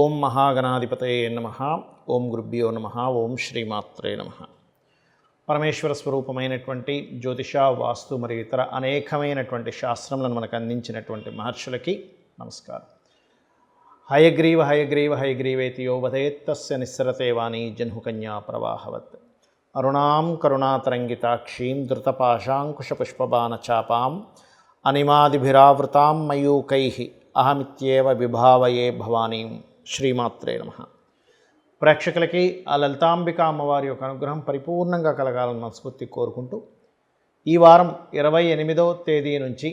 ఓం మహాగణాధిపతయే నమః. ఓం గురుభ్యో నమః. ఓం శ్రీమాత్రే నమః. పరమేశ్వర స్వరూపమైనటువంటి జ్యోతిష, వాస్తు మరియు ఇతర అనేకమైనటువంటి శాస్త్రములను మనకు అందించినటువంటి మహర్షులకి నమస్కారం. హయగ్రీవ హయగ్రీవ హయగ్రీవేతి యో వదేత్తస్య నిస్సరతే వాణి జహ్నుకన్యా ప్రవాహవత్. అరుణాం కరుణాతరంగితాక్షీం ధృతపాశాంకుశపుష్పబాణచాపాం అనిమాదిభిరావృతాం మయూకైః అహమిత్యేవ విభావయే భవానీం. శ్రీమాత్రే నమః. ప్రేక్షకులకి ఆ లలితాంబిక అమ్మవారి యొక్క అనుగ్రహం పరిపూర్ణంగా కలగాలని మనస్ఫూర్తి కోరుకుంటూ, ఈ వారం 28వ తేదీ నుంచి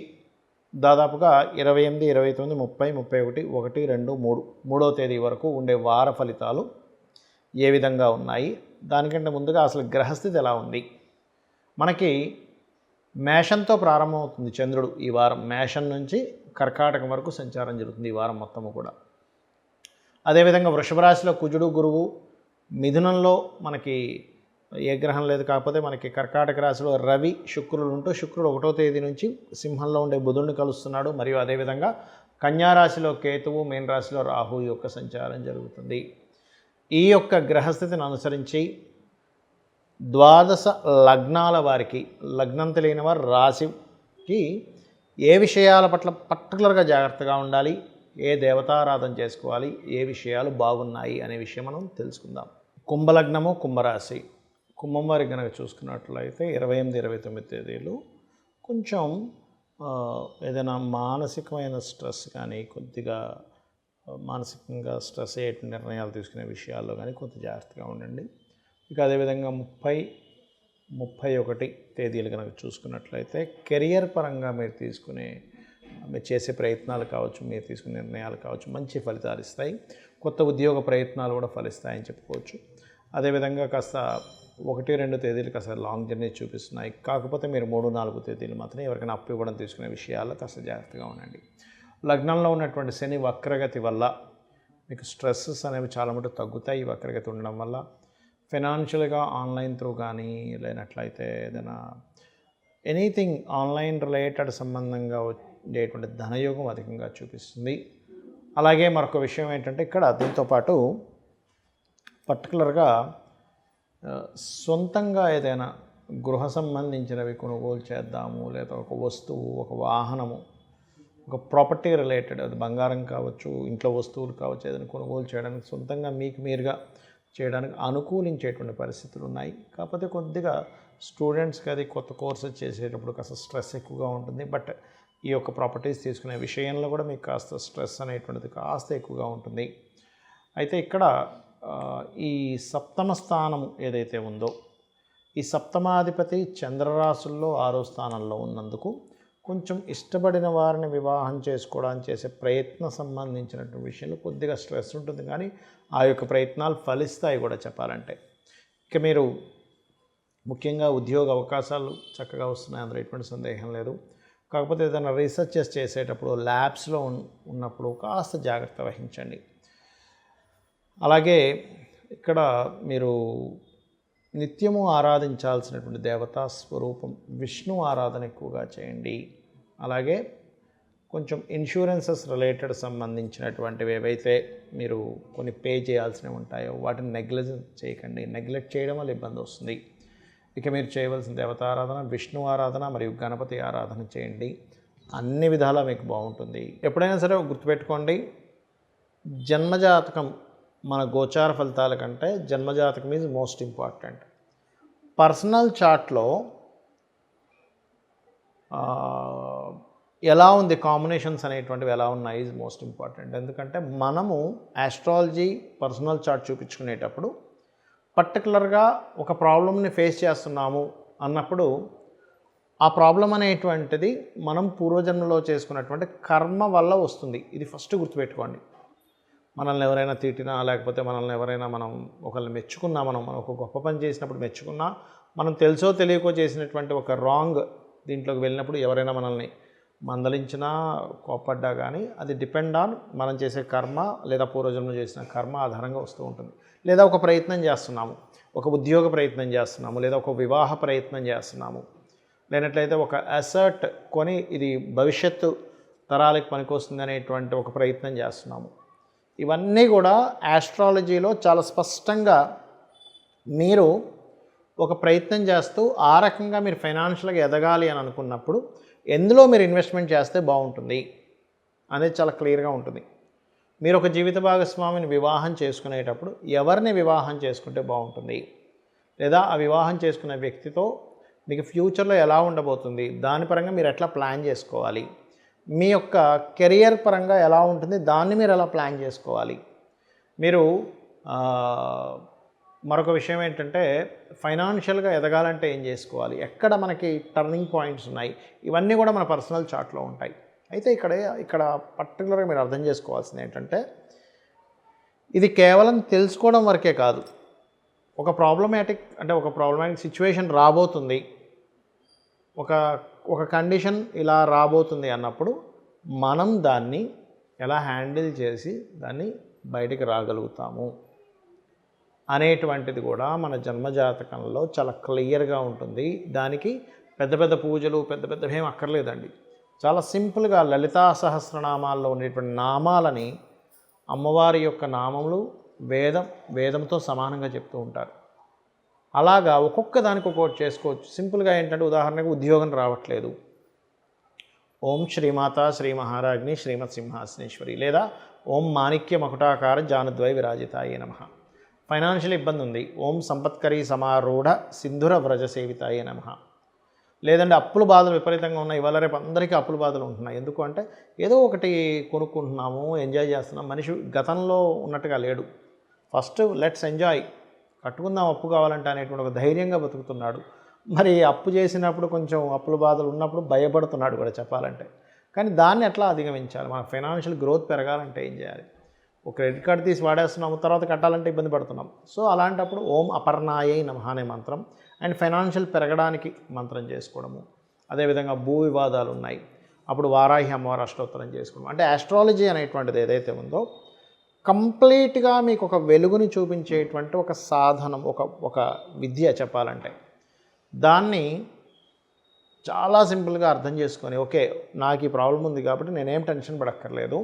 దాదాపుగా 28, 29, 30, 31, 1, 2, 3 మూడవ తేదీ వరకు ఉండే వార ఫలితాలు ఏ విధంగా ఉన్నాయి, దానికంటే ముందుగా అసలు గ్రహస్థితి ఎలా ఉంది. మనకి మేషంతో ప్రారంభమవుతుంది చంద్రుడు. ఈ వారం మేషం నుంచి కర్కాటకం వరకు సంచారం జరుగుతుంది ఈ వారం మొత్తము కూడా. అదేవిధంగా వృషభ రాశిలో కుజుడు, గురువు, మిథునంలో మనకి ఏ గ్రహం లేదు, కాకపోతే మనకి కర్కాటక రాశిలో రవి, శుక్రులు ఉంటూ, శుక్రుడు 1వ తేదీ నుంచి సింహంలో ఉండే బుధుడిని కలుస్తున్నాడు. మరియు అదేవిధంగా కన్యా రాశిలో కేతువు, మీన రాశిలో రాహు యొక్క సంచారం జరుగుతుంది. ఈ యొక్క గ్రహస్థితిని అనుసరించి ద్వాదశ లగ్నాల వారికి, లగ్నం తెలియని వారు రాశికి ఏ విషయాల పట్ల పర్టికులర్గా జాగ్రత్తగా ఉండాలి, ఏ దేవతారాధన చేసుకోవాలి, ఏ విషయాలు బాగున్నాయి అనే విషయం మనం తెలుసుకుందాం. కుంభలగ్నము, కుంభరాశి. కుంభం వారికి కనుక చూసుకున్నట్లయితే 28, 29 తేదీలు కొంచెం ఏదైనా మానసికమైన స్ట్రెస్ కానీ, కొద్దిగా మానసికంగా స్ట్రెస్ అయ్యేటువంటి నిర్ణయాలు తీసుకునే విషయాల్లో కానీ కొంత జాగ్రత్తగా ఉండండి. ఇక అదేవిధంగా 30, 31 తేదీలు కనుక చూసుకున్నట్లయితే కెరియర్ పరంగా మీరు చేసే ప్రయత్నాలు కావచ్చు, మీరు తీసుకునే నిర్ణయాలు కావచ్చు, మంచి ఫలితాలు ఇస్తాయి. కొత్త ఉద్యోగ ప్రయత్నాలు కూడా ఫలిస్తాయని చెప్పుకోవచ్చు. అదేవిధంగా కాస్త 1, 2 తేదీలు కాస్త లాంగ్ జర్నీ చూపిస్తున్నాయి. కాకపోతే మీరు 3, 4 తేదీలు మాత్రమే ఎవరికైనా అప్పు ఇవ్వడం తీసుకునే విషయాల్లో కాస్త జాగ్రత్తగా ఉండండి. లగ్నంలో ఉన్నటువంటి శని వక్రగతి వల్ల మీకు స్ట్రెస్సెస్ అనేవి చాలా మటుకు తగ్గుతాయి. ఈ వక్రగతి ఉండడం వల్ల ఫైనాన్షియల్గా ఆన్లైన్ త్రూ కానీ, లేనట్లయితే ఏదైనా ఎనీథింగ్ ఆన్లైన్ రిలేటెడ్ సంబంధంగా ఉండేటువంటి ధనయోగం అధికంగా చూపిస్తుంది. అలాగే మరొక విషయం ఏంటంటే, ఇక్కడ దీంతోపాటు పర్టికులర్గా సొంతంగా ఏదైనా గృహ సంబంధించినవి కొనుగోలు చేద్దాము, లేదా ఒక వస్తువు, ఒక వాహనము, ఒక ప్రాపర్టీ రిలేటెడ్, అది బంగారం కావచ్చు, ఇంట్లో వస్తువులు కావచ్చు, ఏదైనా కొనుగోలు చేయడానికి సొంతంగా మీకు మీరుగా చేయడానికి అనుకూలించేటువంటి పరిస్థితులు ఉన్నాయి. కాకపోతే కొద్దిగా స్టూడెంట్స్కి అది కొత్త కోర్సెస్ చేసేటప్పుడు కాస్త స్ట్రెస్ ఎక్కువగా ఉంటుంది. బట్ ఈ యొక్క ప్రాపర్టీస్ తీసుకునే విషయంలో కూడా మీకు కాస్త స్ట్రెస్ అనేటువంటిది కాస్త ఎక్కువగా ఉంటుంది. అయితే ఇక్కడ ఈ సప్తమ స్థానం ఏదైతే ఉందో, ఈ సప్తమాధిపతి చంద్రరాశుల్లో 6వ స్థానంలో ఉన్నందుకు కొంచెం ఇష్టపడిన వారిని వివాహం చేసుకోవడానికి చేసే ప్రయత్నం సంబంధించినటువంటి విషయంలో కొద్దిగా స్ట్రెస్ ఉంటుంది, కానీ ఆ యొక్క ప్రయత్నాలు ఫలిస్తాయి కూడా చెప్పాలంటే. ఇక మీరు ముఖ్యంగా ఉద్యోగ అవకాశాలు చక్కగా వస్తున్నాయి, అందులో ఎటువంటి సందేహం లేదు. కాకపోతే ఏదైనా రీసెర్చెస్ చేసేటప్పుడు, ల్యాబ్స్లో ఉన్నప్పుడు కాస్త జాగ్రత్త వహించండి. అలాగే ఇక్కడ మీరు నిత్యము ఆరాధించాల్సినటువంటి దేవతా స్వరూపం విష్ణు ఆరాధన ఎక్కువగా చేయండి. అలాగే కొంచెం ఇన్సూరెన్సెస్ రిలేటెడ్ సంబంధించినటువంటివి ఏవైతే మీరు కొన్ని పే చేయాల్సినవి ఉంటాయో వాటిని నెగ్లెక్ట్ చేయకండి. నెగ్లెక్ట్ చేయడం వల్ల ఇబ్బంది వస్తుంది. ఇక మీరు చేయవలసిన దేవతారాధన విష్ణు ఆరాధన మరియు గణపతి ఆరాధన చేయండి. అన్ని విధాలా మీకు బాగుంటుంది. ఎప్పుడైనా సరే గుర్తుపెట్టుకోండి, జన్మజాతకం మన గోచార ఫలితాల కంటే జన్మజాతకం ఈజ్ మోస్ట్ ఇంపార్టెంట్. పర్సనల్ చార్ట్లో ఎలా ఉంది, కాంబినేషన్స్ అనేటువంటివి ఎలా ఉన్నాయి ఈజ్ మోస్ట్ ఇంపార్టెంట్. ఎందుకంటే మనము ఆస్ట్రాలజీ పర్సనల్ చార్ట్ చూపించుకునేటప్పుడు పర్టికులర్గా ఒక ప్రాబ్లమ్ని ఫేస్ చేస్తున్నాము అన్నప్పుడు ఆ ప్రాబ్లం అనేటువంటిది మనం పూర్వజన్మలో చేసుకున్నటువంటి కర్మ వల్ల వస్తుంది. ఇది ఫస్ట్ గుర్తుపెట్టుకోండి. మనల్ని ఎవరైనా తిట్టినా, లేకపోతే మనల్ని ఎవరైనా మనం ఒకరిని మెచ్చుకున్నా, మనం ఒక గొప్ప పని చేసినప్పుడు మెచ్చుకున్నా, మనం తెలుసో తెలియకో చేసినటువంటి ఒక రాంగ్ దీంట్లోకి వెళ్ళినప్పుడు ఎవరైనా మనల్ని మందలించినా, కోపడ్డా కానీ అది డిపెండ్ ఆన్ మనం చేసే కర్మ, లేదా పూర్వజన్మలో చేసిన కర్మ ఆధారంగా వస్తూ ఉంటుంది. లేదా ఒక ప్రయత్నం చేస్తున్నాము, ఒక ఉద్యోగ ప్రయత్నం చేస్తున్నాము, లేదా ఒక వివాహ ప్రయత్నం చేస్తున్నాము, లేనట్లయితే ఒక అసెట్ కొని ఇది భవిష్యత్తు తరాలకు పనికొస్తుంది అనేటువంటి ఒక ప్రయత్నం చేస్తున్నాము. ఇవన్నీ కూడా ఆస్ట్రాలజీలో చాలా స్పష్టంగా మీరు ఒక ప్రయత్నం చేస్తూ ఆ రకంగా మీరు ఫైనాన్షియల్గా ఎదగాలి అని అనుకున్నప్పుడు ఎందులో మీరు ఇన్వెస్ట్మెంట్ చేస్తే బాగుంటుంది అనేది చాలా క్లియర్గా ఉంటుంది. మీరు ఒక జీవిత భాగస్వామిని వివాహం చేసుకునేటప్పుడు ఎవరిని వివాహం చేసుకుంటే బాగుంటుంది, లేదా ఆ వివాహం చేసుకునే వ్యక్తితో మీకు ఫ్యూచర్లో ఎలా ఉండబోతుంది, దాని పరంగా మీరు ఎట్లా ప్లాన్ చేసుకోవాలి, మీ యొక్క కెరియర్ పరంగా ఎలా ఉంటుంది దాన్ని మీరు ఎలా ప్లాన్ చేసుకోవాలి. మీరు మరొక విషయం ఏంటంటే ఫైనాన్షియల్గా ఎదగాలంటే ఏం చేసుకోవాలి, ఎక్కడ మనకి టర్నింగ్ పాయింట్స్ ఉన్నాయి, ఇవన్నీ కూడా మన పర్సనల్ చార్ట్లో ఉంటాయి. అయితే ఇక్కడ పర్టికులర్గా మీరు అర్థం చేసుకోవాల్సింది ఏంటంటే ఇది కేవలం తెలుసుకోవడం వరకే కాదు. ఒక ప్రాబ్లమాటిక్ సిచ్యువేషన్ రాబోతుంది, ఒక కండిషన్ ఇలా రాబోతుంది అన్నప్పుడు మనం దాన్ని ఎలా హ్యాండిల్ చేసి దాన్ని బయటికి రాగలుగుతాము అనేటువంటిది కూడా మన జన్మజాతకంలో చాలా క్లియర్గా ఉంటుంది. దానికి పెద్ద పెద్ద పూజలు ఏం అక్కర్లేదండి. చాలా సింపుల్గా లలితా సహస్రనామాల్లో ఉండేటువంటి నామాలని అమ్మవారి యొక్క నామములు వేదంతో సమానంగా చెప్తూ ఉంటారు. అలాగా ఒక్కొక్క దానికి ఒక్కొక్కటి చేసుకోవచ్చు. సింపుల్గా ఏంటంటే ఉదాహరణకు ఉద్యోగం రావట్లేదు, ఓం శ్రీమాత శ్రీ మహారాజ్ని శ్రీమత్ సింహాసనేశ్వరి, లేదా ఓం మాణిక్య మకుటాకార జానుద్వై విరాజితాయే నమః. ఫైనాన్షియల్ ఇబ్బంది ఉంది, ఓం సంపత్కరీ సమారూఢ సింధుర వ్రజ సేవితాయే నమః. లేదంటే అప్పుల బాధలు విపరీతంగా ఉన్నాయి, ఇవాళ రేపు అందరికీ అప్పుల బాధలు ఉంటున్నాయి. ఎందుకు అంటే ఏదో ఒకటి కొనుక్కుంటున్నాము, ఎంజాయ్ చేస్తున్నాం. మనిషి గతంలో ఉన్నట్టుగా లేడు. ఫస్ట్ లెట్స్ ఎంజాయ్, కట్టుకుందాం అప్పు కావాలంటే అనేటువంటి ఒక ధైర్యంగా బతుకుతున్నాడు. మరి అప్పు చేసినప్పుడు కొంచెం అప్పుల బాధలు ఉన్నప్పుడు భయపడుతున్నాడు కూడా చెప్పాలంటే. కానీ దాన్ని ఎట్లా అధిగమించాలి, మన ఫైనాన్షియల్ గ్రోత్ పెరగాలంటే ఏం చేయాలి? ఒక క్రెడిట్ కార్డు తీసి వాడేస్తున్నాము, తర్వాత కట్టాలంటే ఇబ్బంది పడుతున్నాం. సో అలాంటప్పుడు ఓం అపర్ణాయై నమః అనే మంత్రం అండ్ ఫైనాన్షియల్ పెరగడానికి మంత్రం చేసుకోవడము. అదేవిధంగా భూ వివాదాలు ఉన్నాయి, అప్పుడు వారాహి అమ్మవారు అష్టోత్తరం చేసుకోవడం. అంటే ఆస్ట్రాలజీ అనేటువంటిది ఏదైతే ఉందో కంప్లీట్గా మీకు ఒక వెలుగుని చూపించేటువంటి ఒక సాధనం, ఒక విద్య చెప్పాలంటే. దాన్ని చాలా సింపుల్గా అర్థం చేసుకొని, ఓకే నాకు ఈ ప్రాబ్లం ఉంది కాబట్టి నేనేం టెన్షన్ పడక్కర్లేదు,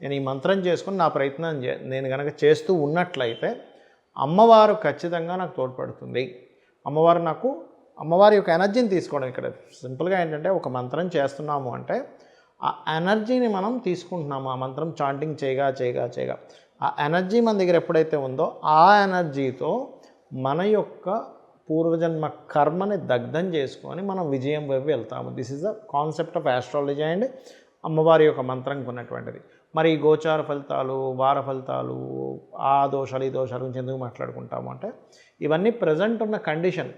నేను ఈ మంత్రం చేసుకుని నా ప్రయత్నం నేను కనుక చేస్తూ ఉన్నట్లయితే అమ్మవారు ఖచ్చితంగా నాకు తోడ్పడుతుంది. అమ్మవారి యొక్క ఎనర్జీని తీసుకోవడం. ఇక్కడ సింపుల్గా ఏంటంటే ఒక మంత్రం చేస్తున్నాము అంటే ఆ ఎనర్జీని మనం తీసుకుంటున్నాము. ఆ మంత్రం చాంటింగ్ చేయగా ఆ ఎనర్జీ మన దగ్గర ఎప్పుడైతే ఉందో ఆ ఎనర్జీతో మన యొక్క పూర్వజన్మ కర్మని దగ్ధం చేసుకొని మనం విజయం వైపు వెళ్తాము. This is the concept of astrology and అమ్మవారి యొక్క మంత్రంకి ఉన్నటువంటిది. మరి ఈ గోచార ఫలితాలు, వార ఫలితాలు, ఆ దోషాలు ఈ దోషాల గురించి ఎందుకు మాట్లాడుకుంటాము అంటే ఇవన్నీ ప్రజెంట్ ఉన్న కండిషన్,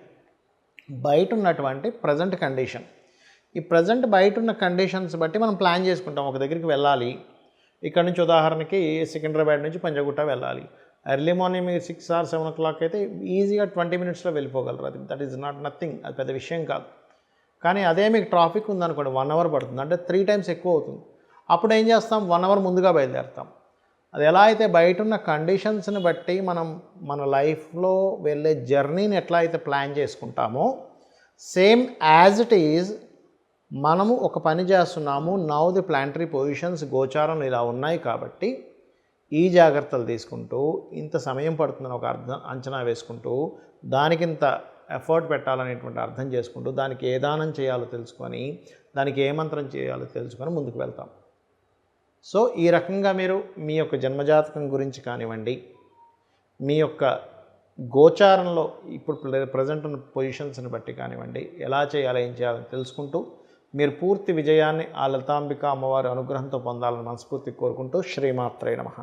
బయట ఉన్నటువంటి ప్రజెంట్ కండిషన్. ఈ ప్రజెంట్ బయట ఉన్న కండిషన్స్ బట్టి మనం ప్లాన్ చేసుకుంటాం. ఒక దగ్గరికి వెళ్ళాలి, ఇక్కడ నుంచి ఉదాహరణకి సికింద్రాబాద్ నుంచి పంజగుట్ట వెళ్ళాలి. ఎర్లీ మార్నింగ్ మీరు 6 or 7 o'clock అయితే ఈజీగా 20 minutesలో వెళ్ళిపోగలరు. అది దట్ ఈజ్ నాట్ నథింగ్, అది పెద్ద విషయం కాదు. కానీ అదే మీకు ట్రాఫిక్ ఉందనుకోండి 1 hour పడుతుంది, అంటే 3 times ఎక్కువ అవుతుంది. అప్పుడు ఏం చేస్తాం, 1 hour ముందుగా బయలుదేరుతాం. అది ఎలా అయితే బయట ఉన్న కండిషన్స్ని బట్టి మనం మన లైఫ్లో వెళ్ళే జర్నీని ఎట్లా అయితే ప్లాన్ చేసుకుంటామో సేమ్ యాజ్ ఇట్ ఈజ్ మనము ఒక పని చేస్తున్నాము. నౌ ది ప్లానటరీ పొజిషన్స్ గోచారంలో ఇలా ఉన్నాయి కాబట్టి ఈ జాగ్రత్తలు తీసుకుంటూ ఇంత సమయం పడుతుందని ఒక అంచనా వేసుకుంటూ దానికింత ఎఫర్ట్ పెట్టాలనేటువంటి అర్థం చేసుకుంటూ దానికి ఏ దానం చేయాలో తెలుసుకొని దానికి ఏ మంత్రం చేయాలో తెలుసుకొని ముందుకు వెళ్తాం. సో ఈ రకంగా మీరు మీ యొక్క జన్మజాతకం గురించి కానివ్వండి, మీ యొక్క గోచారంలో ఇప్పుడు ప్రజెంట్ ఉన్న పొజిషన్స్ని బట్టి కానివ్వండి, ఎలా చేయాలో ఏం చేయాలని తెలుసుకుంటూ మీరు పూర్తి విజయాన్ని ఆ లలితాంబిక అమ్మవారి అనుగ్రహంతో పొందాలని మనస్ఫూర్తిగా కోరుకుంటూ శ్రీమాత్రే నమః.